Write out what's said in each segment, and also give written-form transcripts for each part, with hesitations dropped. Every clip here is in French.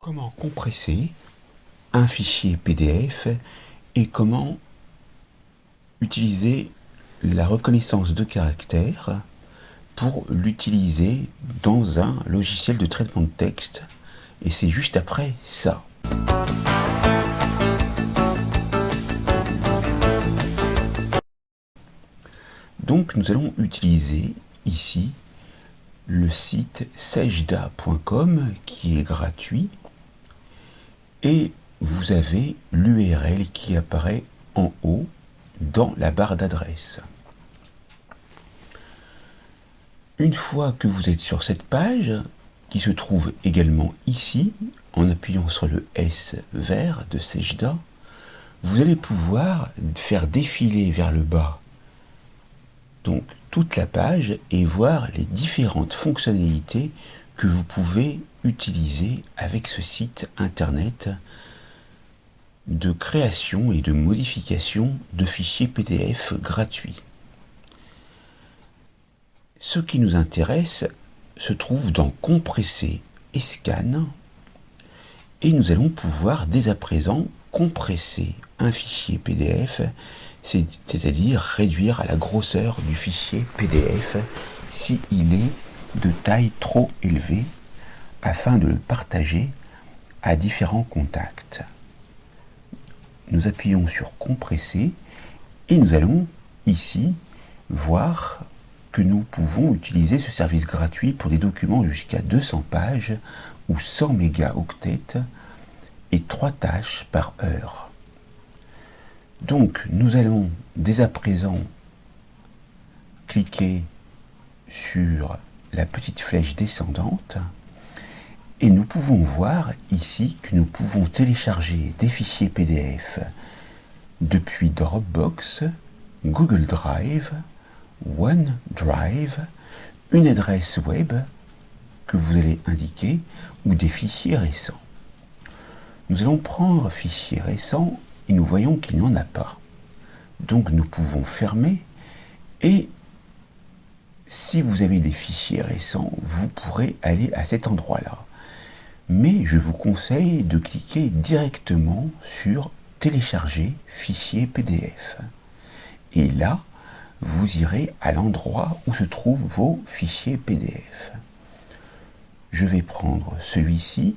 Comment compresser un fichier PDF et comment utiliser la reconnaissance de caractère pour l'utiliser dans un logiciel de traitement de texte. Et c'est juste après ça. Donc nous allons utiliser ici le site sajda.com qui est gratuit et vous avez l'URL qui apparaît en haut dans la barre d'adresse. Une fois que vous êtes sur cette page, qui se trouve également ici, en appuyant sur le S vert de Sajda, vous allez pouvoir faire défiler vers le bas donc toute la page et voir les différentes fonctionnalités que vous pouvez utiliser avec ce site internet de création et de modification de fichiers PDF gratuits. Ce qui nous intéresse se trouve dans Compresser et Scan, et nous allons pouvoir dès à présent compresser un fichier PDF, c'est-à-dire réduire à la grosseur du fichier PDF s'il est de taille trop élevée, afin de le partager à différents contacts. Nous appuyons sur Compresser et nous allons ici voir que nous pouvons utiliser ce service gratuit pour des documents jusqu'à 200 pages ou 100 mégaoctets et 3 tâches par heure. Donc nous allons dès à présent cliquer sur la petite flèche descendante et nous pouvons voir ici que nous pouvons télécharger des fichiers PDF depuis Dropbox, Google Drive, OneDrive, une adresse web que vous allez indiquer ou des fichiers récents. Nous allons prendre fichier récent et nous voyons qu'il n'y en a pas. Donc nous pouvons fermer et si vous avez des fichiers récents, vous pourrez aller à cet endroit-là. Mais je vous conseille de cliquer directement sur télécharger fichier PDF. Et là, vous irez à l'endroit où se trouvent vos fichiers PDF. Je vais prendre celui-ci.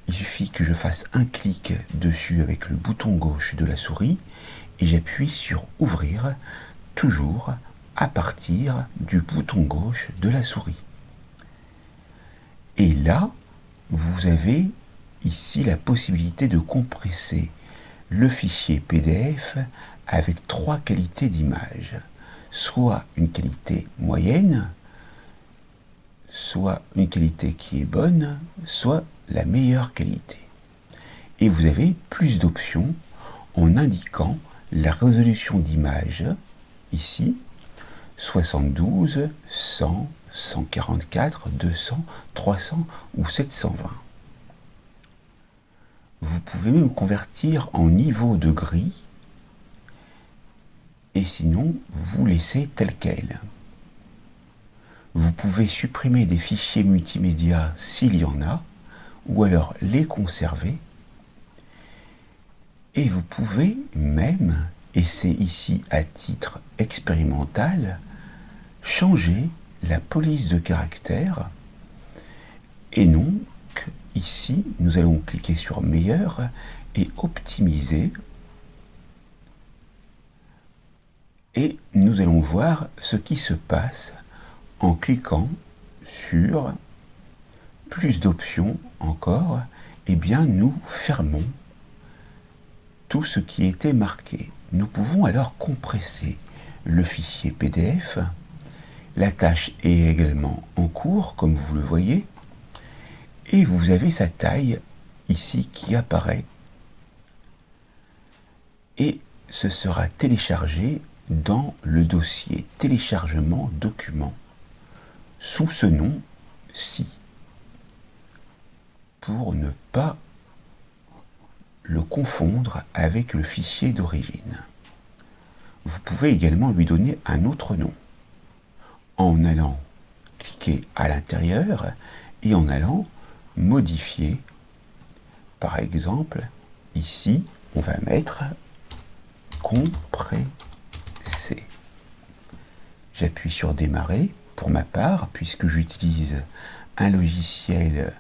Il suffit que je fasse un clic dessus avec le bouton gauche de la souris et j'appuie sur Ouvrir, toujours à partir du bouton gauche de la souris. Et là, vous avez ici la possibilité de compresser le fichier PDF avec 3 qualités d'image. Soit une qualité moyenne, soit une qualité qui est bonne, soit la meilleure qualité. Et vous avez plus d'options en indiquant la résolution d'image, ici, 72, 100, 144, 200, 300 ou 720. Vous pouvez même convertir en niveau de gris, et sinon, vous laissez tel quel. Vous pouvez supprimer des fichiers multimédia s'il y en a, ou alors les conserver. Et vous pouvez même, et c'est ici à titre expérimental, changer la police de caractère. Et donc, ici, nous allons cliquer sur Meilleur et Optimiser. Et nous allons voir ce qui se passe en cliquant sur plus d'options encore. Eh bien, nous fermons tout ce qui était marqué. Nous pouvons alors compresser le fichier PDF. La tâche est également en cours, comme vous le voyez. Et vous avez sa taille ici qui apparaît. Et ce sera téléchargé dans le dossier téléchargement document sous ce nom-ci pour ne pas le confondre avec le fichier d'origine. Vous pouvez également lui donner un autre nom en allant cliquer à l'intérieur et en allant modifier par exemple, ici, on va mettre compressé. J'appuie sur démarrer pour ma part, puisque j'utilise un logiciel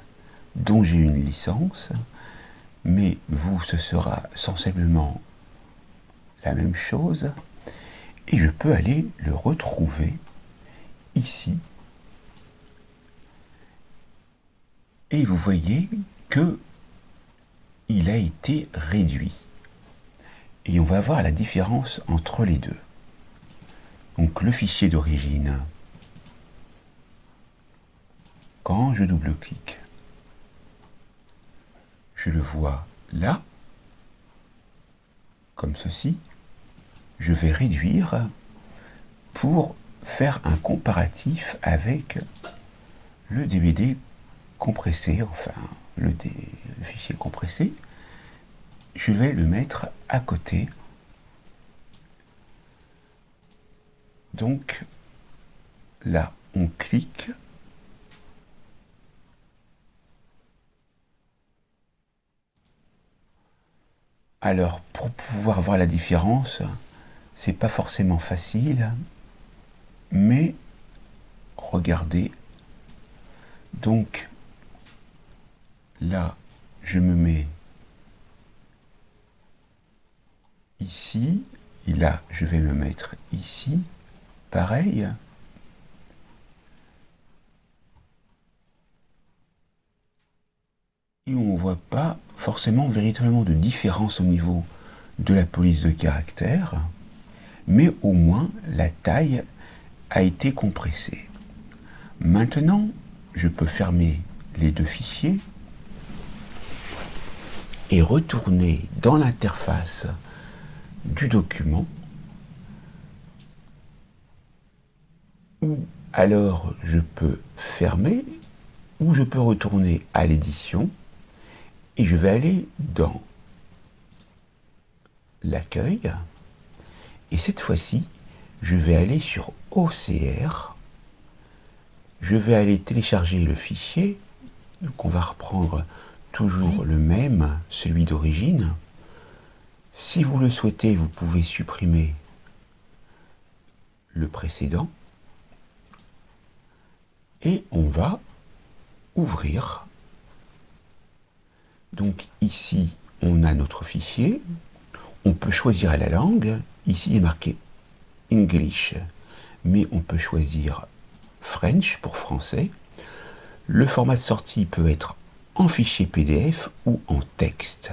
dont j'ai une licence, mais vous, ce sera sensiblement la même chose, et je peux aller le retrouver ici. Et vous voyez que il a été réduit. Et on va voir la différence entre les deux. Donc le fichier d'origine, quand je double-clique, je le vois là, comme ceci. Je vais réduire pour faire un comparatif avec le DVD compressé, enfin le fichier compressé. Je vais le mettre à côté. Donc là, on clique. Alors, pour pouvoir voir la différence, c'est pas forcément facile, mais regardez. Donc là, je me mets ici, et là, je vais me mettre ici, pareil. Et on ne voit pas forcément véritablement de différence au niveau de la police de caractère, mais au moins la taille a été compressée. Maintenant, je peux fermer les deux fichiers et retourner dans l'interface du document, ou alors je peux fermer, ou je peux retourner à l'édition, et je vais aller dans l'accueil, et cette fois-ci, je vais aller sur OCR, je vais aller télécharger le fichier, donc on va reprendre toujours le même, celui d'origine. Si vous le souhaitez, vous pouvez supprimer le précédent, et on va ouvrir. Donc ici, on a notre fichier, on peut choisir la langue, ici il est marqué English, mais on peut choisir French pour français. Le format de sortie peut être en fichier PDF ou en texte.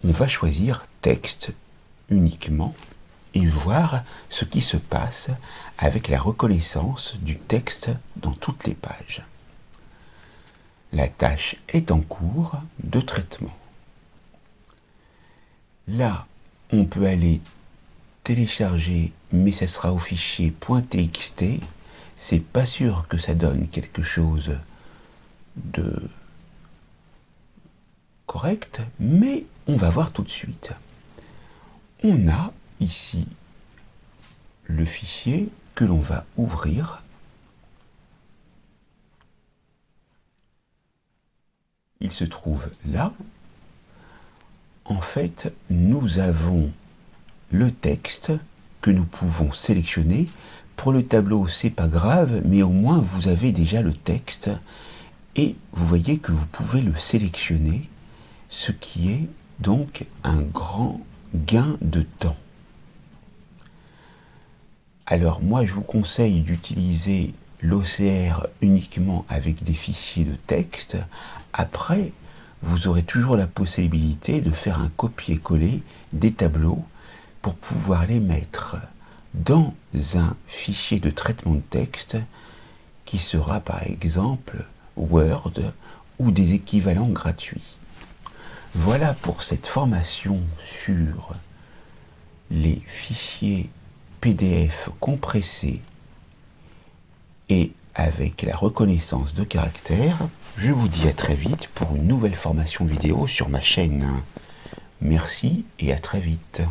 On va choisir texte uniquement et voir ce qui se passe avec la reconnaissance du texte dans toutes les pages. La tâche est en cours de traitement. Là, on peut aller télécharger, mais ça sera au fichier .txt. C'est pas sûr que ça donne quelque chose de correct, mais on va voir tout de suite. On a ici le fichier que l'on va ouvrir. Il se trouve là. En fait, nous avons le texte que nous pouvons sélectionner. Pour le tableau, c'est pas grave, mais au moins vous avez déjà le texte et vous voyez que vous pouvez le sélectionner, ce qui est donc un grand gain de temps. Alors moi, je vous conseille d'utiliser l'OCR uniquement avec des fichiers de texte. Après, vous aurez toujours la possibilité de faire un copier-coller des tableaux pour pouvoir les mettre dans un fichier de traitement de texte qui sera par exemple Word ou des équivalents gratuits. Voilà pour cette formation sur les fichiers PDF compressés et avec la reconnaissance de caractère. Je vous dis à très vite pour une nouvelle formation vidéo sur ma chaîne. Merci et à très vite.